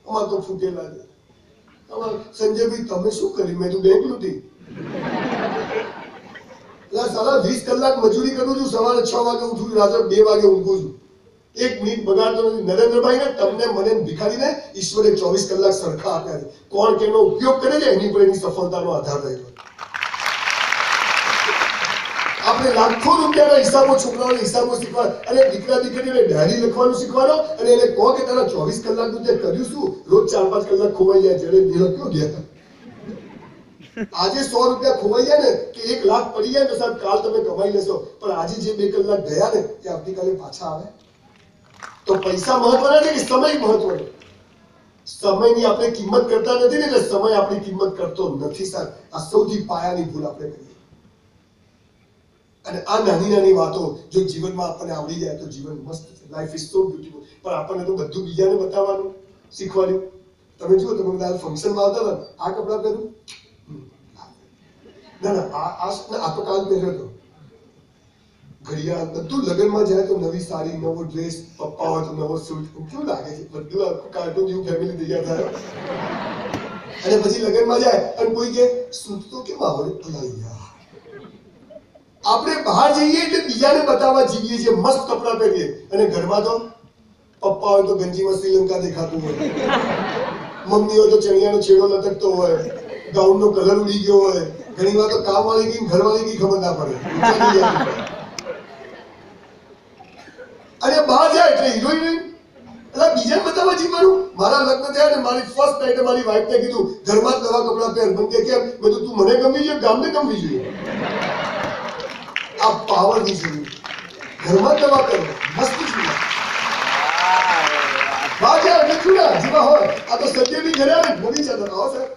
અમાર તો ફૂટેલા છે. સંજયભાઈ તમે શું કર્યું? મેં તો બેંક લૂંટી. સાલા 20 કલાક મજૂરી કરું છું, સવારે 6 વાગે ઉઠું છું, રાત્રે 2 વાગે ઊંઘું છું, 1 મિનિટ બગાડતો નથી. નરેન્દ્રભાઈ ને તમને મને ભિખારીને ઈશ્વરે 24 કલાક સરખા આપ્યા છે. કોણ કેનો ઉપયોગ કરે છે એની પર એની સફળતાનો આધાર રહેલો. આપણે લાખો રૂપિયાના હિસાબો છોકરાઓને હિસાબો શીખવા અને દીકરા દીકરીને ડાયરી લખવાનું શીખવાડો અને એને કહો કે તારા 24 કલાકનું તે કર્યું શું? રોજ 4-5 કલાક ખોવાઈ જાય છે. લખ્યો ગયા આજે 100 રૂપિયા ખોવાઈ જાય ને કે 1 લાખ પડી જાય તો સાહેબ કાલ તમે કમાઈ લેશો, પણ આજે જે 2 કલાક ગયા ને એ આવતીકાલે પાછા આવે. તો પૈસા મહત્વના છે કે સમય મહત્વનો? સમયની આપણે કિંમત કરતા નથી ને, એટલે સમય આપણી કિંમત કરતો નથી સાહેબ. આ સૌથી પાયાની ભૂલ આપણે કરીએ. અને આ નાની નાની વાતો જો જીવનમાં આપણને આવડી જાય તો જીવન મસ્ત છે. Life is so beautiful. પણ આપણને તો બધું બીજાને બતાવવાનું શીખવાડ્યું. તમે જુઓ, તમે બધા ફંક્શનમાં આવતા હતા, આ કપડાં પહેરું, ના આ તો કાલ પહેર્યો હતો. ઘડિયાળ બધું લગ્નમાં જાય તો નવી સાડી, નવો ડ્રેસ, પપ્પા હોય તો નવો સૂટ. કેવું લાગે છે? બધું આખું કાર્ટૂન જેવું ફેમિલી તૈયાર થાય. અને પછી લગ્નમાં જાય અને કોઈ કે સૂટ તો કેમ આવડે? આપણે બહાર જઈએ એટલે બીજાને બતાવવા જીવીએ છીએ, મસ્ત કપડાં પહેરીએ, અને ઘરમાં તો પપ્પા હોય તો ગંજીમાં શ્રીલંકા દેખાતું હોય, મમ્મી હોય તો ચણિયાનો છેડો લટકતો હોય, ગાઉનનો કલર ઉડી ગયો હોય, ઘણી વાર તો કામવાળી ગઈ ઘરવાળી ગઈ ખબર ના પડે. અને બહાર જાય એટલે હિરોઈન એટલે બીજાને બતાવવા જીવવાનું. મારા લગ્ન થયા ને મારી ફર્સ્ટ નાઈટે મારી વાઈફને કીધું ઘરમાં જ નવા કપડાં પહેર. મને કે કેમ? બધું તું મને ગમવી જોઈએ, ગામને ગમવી જોઈએ. આ પાવર ની જરૂર. ઘરમાં દવા કરો, મસ્ત જીવા. બહાર જાય એટલે ચૂડા જેવા હોય. આ તો સત્યની ઘરે આવે બોલી જતા આવો સાહેબ